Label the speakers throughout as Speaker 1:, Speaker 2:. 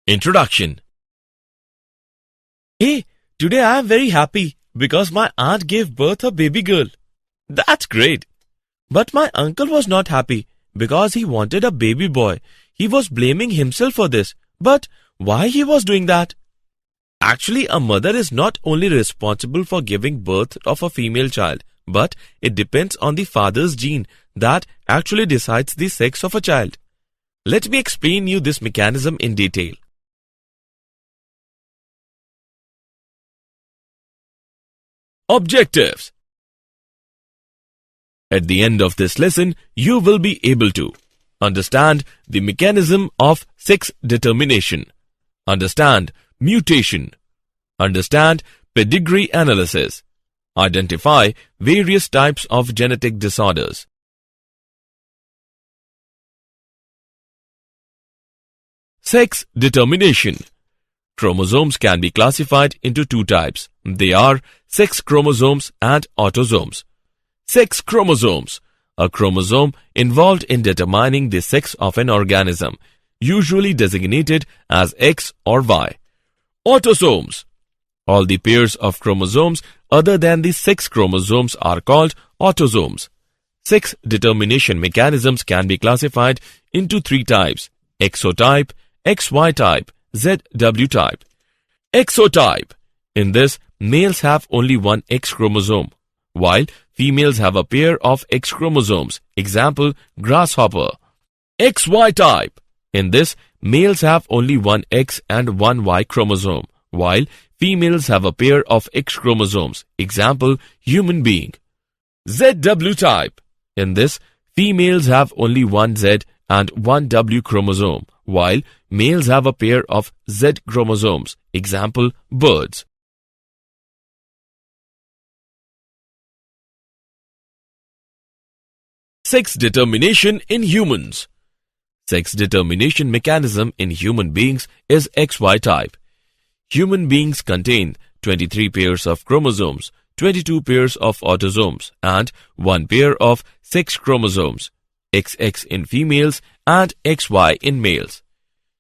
Speaker 1: Introduction. Hey, today I am very happy because my aunt gave birth a baby girl. That's great. But my uncle was not happy because he wanted a baby boy. He was blaming himself for this. But why he was doing that? Actually, a mother is not only responsible for giving birth of a female child, but it depends on the father's gene that actually decides the sex of a child. Let me explain you this mechanism in detail. Objectives. At the end of this lesson, you will be able to understand the mechanism of sex determination, understand mutation, understand pedigree analysis, identify various types of genetic disorders. Sex determination. Chromosomes can be classified into two types. They are sex chromosomes and autosomes. Sex chromosomes, a chromosome involved in determining the sex of an organism, usually designated as X or Y. Autosomes. All the pairs of chromosomes other than the sex chromosomes are called autosomes. Sex determination mechanisms can be classified into three types: exotype, XY type, ZW type. Exotype. In this, males have only one X chromosome, while females have a pair of X chromosomes. Example, grasshopper. XY type. In this, males have only one X and one Y chromosome, while females have a pair of X chromosomes. Example, human being. ZW type. In this, females have only one Z and one W chromosome, while males have a pair of Z chromosomes. Example, birds. Sex determination in humans. Sex determination mechanism in human beings is XY type. Human beings contain 23 pairs of chromosomes, 22 pairs of autosomes, and one pair of sex chromosomes, XX in females and XY in males.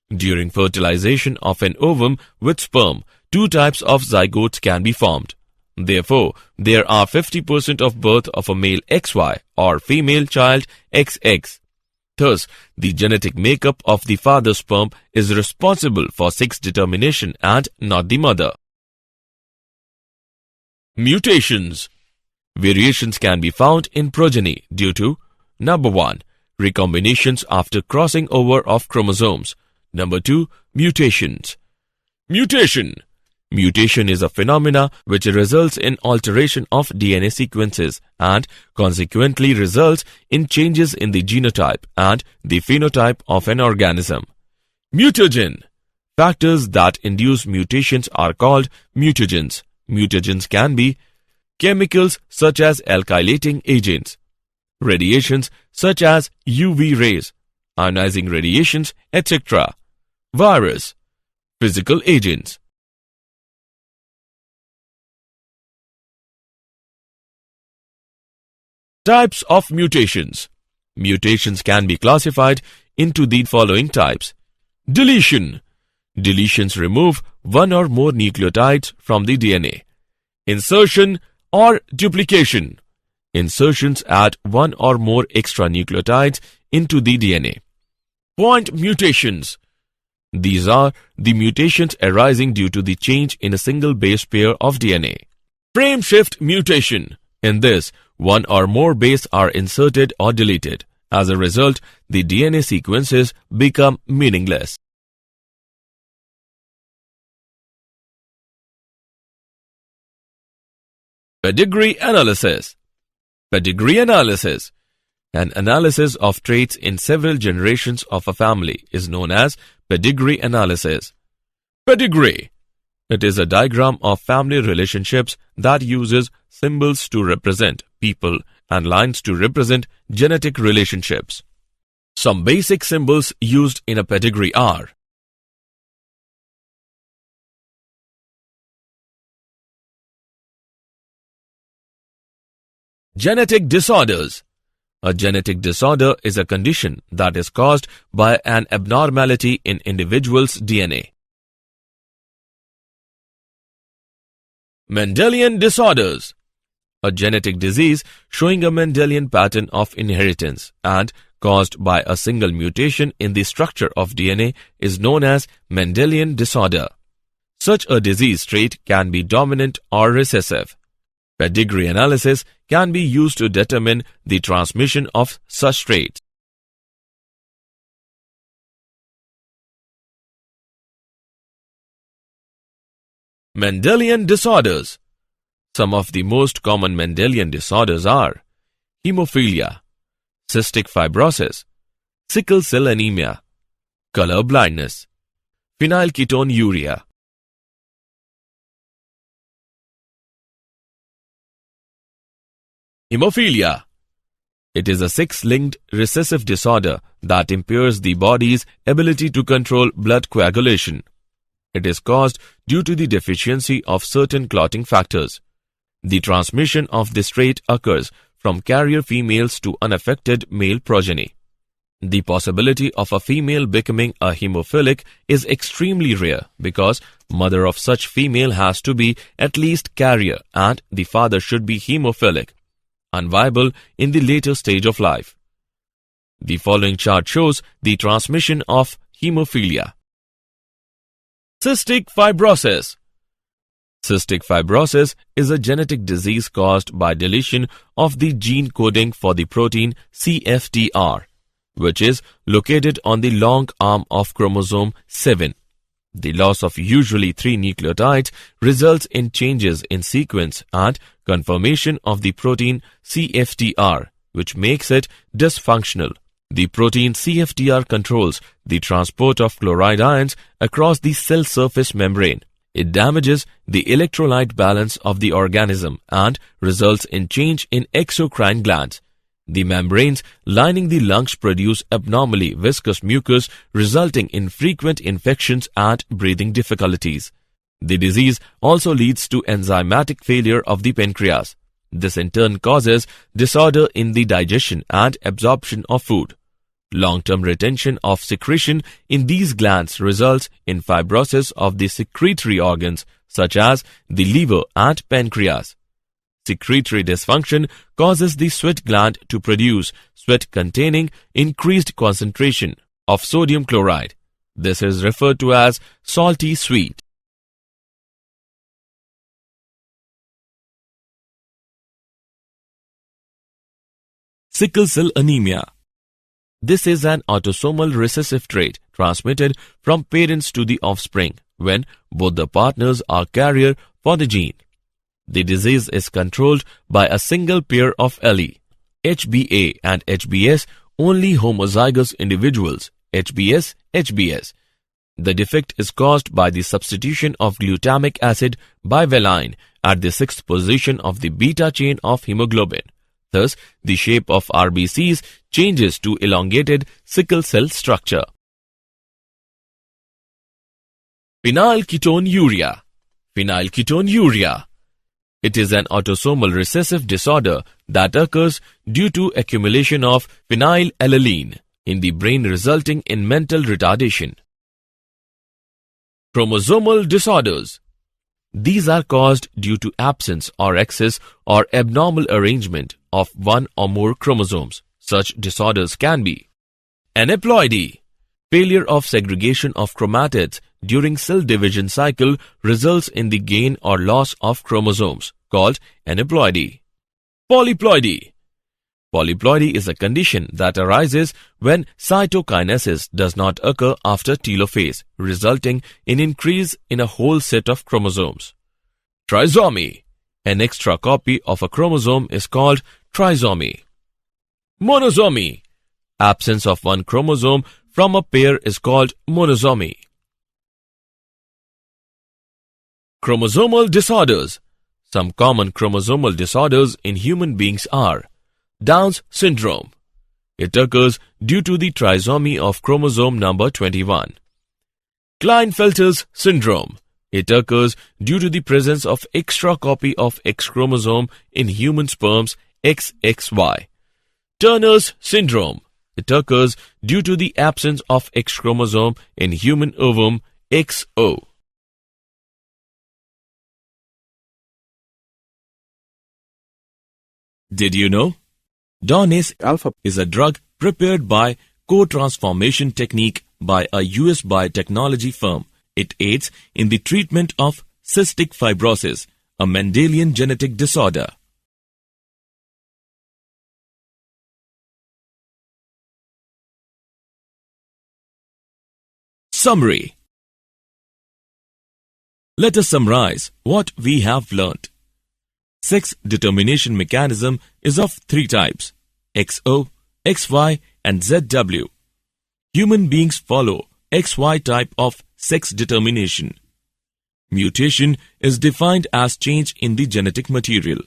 Speaker 1: During fertilization of an ovum with sperm, two types of zygotes can be formed. Therefore, there are 50% of birth of a male XY or female child XX. Thus, the genetic makeup of the father's sperm is responsible for sex determination and not the mother. Mutations. Variations can be found in progeny due to: number 1, recombinations after crossing over of chromosomes. Number 2, mutations. Mutation. Mutation is a phenomena which results in alteration of DNA sequences and consequently results in changes in the genotype and the phenotype of an organism. Mutagen. Factors that induce mutations are called mutagens. Mutagens can be chemicals such as alkylating agents, radiations such as UV rays, ionizing radiations, etc. Virus. Physical agents. Types of mutations. Mutations can be classified into the following types. Deletion. Deletions remove one or more nucleotides from the DNA. Insertion or duplication. Insertions add one or more extra nucleotides into the DNA. Point mutations. These are the mutations arising due to the change in a single base pair of DNA. Frame shift mutation. In this, one or more bases are inserted or deleted. As a result, the DNA sequences become meaningless. Pedigree analysis. Pedigree analysis. An analysis of traits in several generations of a family is known as pedigree analysis. Pedigree. It is a diagram of family relationships that uses symbols to represent people and lines to represent genetic relationships. Some basic symbols used in a pedigree are: genetic disorders. A genetic disorder is a condition that is caused by an abnormality in individual's DNA. Mendelian disorders. A genetic disease showing a Mendelian pattern of inheritance and caused by a single mutation in the structure of DNA is known as Mendelian disorder. Such a disease trait can be dominant or recessive. Pedigree analysis can be used to determine the transmission of such traits. Mendelian disorders. Some of the most common Mendelian disorders are hemophilia, cystic fibrosis, sickle cell anemia, color blindness, phenylketonuria. Hemophilia. It is a sex-linked recessive disorder that impairs the body's ability to control blood coagulation. It is caused due to the deficiency of certain clotting factors. The transmission of this trait occurs from carrier females to unaffected male progeny. The possibility of a female becoming a hemophilic is extremely rare because mother of such female has to be at least carrier and the father should be hemophilic, unviable in the later stage of life. The following chart shows the transmission of hemophilia. Cystic fibrosis. Cystic fibrosis is a genetic disease caused by deletion of the gene coding for the protein CFTR, which is located on the long arm of chromosome 7. The loss of usually 3 nucleotides results in changes in sequence and conformation of the protein CFTR, which makes it dysfunctional. The protein CFTR controls the transport of chloride ions across the cell surface membrane. It damages the electrolyte balance of the organism and results in change in exocrine glands. The membranes lining the lungs produce abnormally viscous mucus, resulting in frequent infections and breathing difficulties. The disease also leads to enzymatic failure of the pancreas. This in turn causes disorder in the digestion and absorption of food. Long-term retention of secretion in these glands results in fibrosis of the secretory organs such as the liver and pancreas. Secretory dysfunction causes the sweat gland to produce sweat containing increased concentration of sodium chloride. This is referred to as salty sweat. Sickle cell anemia. This is an autosomal recessive trait transmitted from parents to the offspring when both the partners are carrier for the gene. The disease is controlled by a single pair of allele, HBA and HBS, only homozygous individuals, HBS. The defect is caused by the substitution of glutamic acid bivaline at the 6th position of the beta chain of hemoglobin. Thus, the shape of RBCs changes to elongated sickle cell structure. Phenylketonuria. It is an autosomal recessive disorder that occurs due to accumulation of phenylalanine in the brain, resulting in mental retardation. Chromosomal disorders. These are caused due to absence or excess or abnormal arrangement of one or more chromosomes. Such disorders can be aneuploidy. Failure of segregation of chromatids during cell division cycle results in the gain or loss of chromosomes, called aneuploidy. Polyploidy. Polyploidy is a condition that arises when cytokinesis does not occur after telophase, resulting in increase in a whole set of chromosomes. Trisomy. An extra copy of a chromosome is called trisomy. Monosomy. Absence of one chromosome from a pair is called monosomy. Chromosomal disorders. Some common chromosomal disorders in human beings are Down's syndrome. It occurs due to the trisomy of chromosome number 21. Klinefelter's syndrome. It occurs due to the presence of extra copy of X chromosome in human sperms XXY. Turner's syndrome. It occurs due to the absence of X chromosome in human ovum XO. Did you know? Donase
Speaker 2: Alpha
Speaker 1: is a drug prepared by co-transformation technique by a US biotechnology firm. It aids in the treatment of cystic fibrosis, a Mendelian genetic disorder. Summary. Let us summarize what we have learnt. Sex determination mechanism is of three types: XO, XY and ZW. Human beings follow XY type of sex determination. Mutation is defined as change in the genetic material.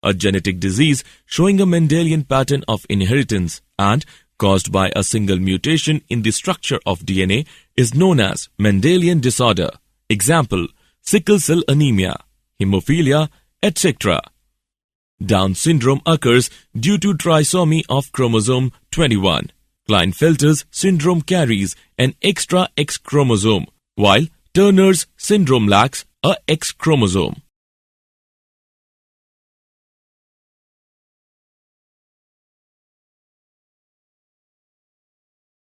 Speaker 1: A genetic disease showing a Mendelian pattern of inheritance and caused by a single mutation in the structure of DNA is known as Mendelian disorder. Example: sickle cell anemia, hemophilia, etc. Down syndrome occurs due to trisomy of chromosome 21. Klinefelter's syndrome carries an extra X chromosome, while Turner's syndrome lacks a X chromosome.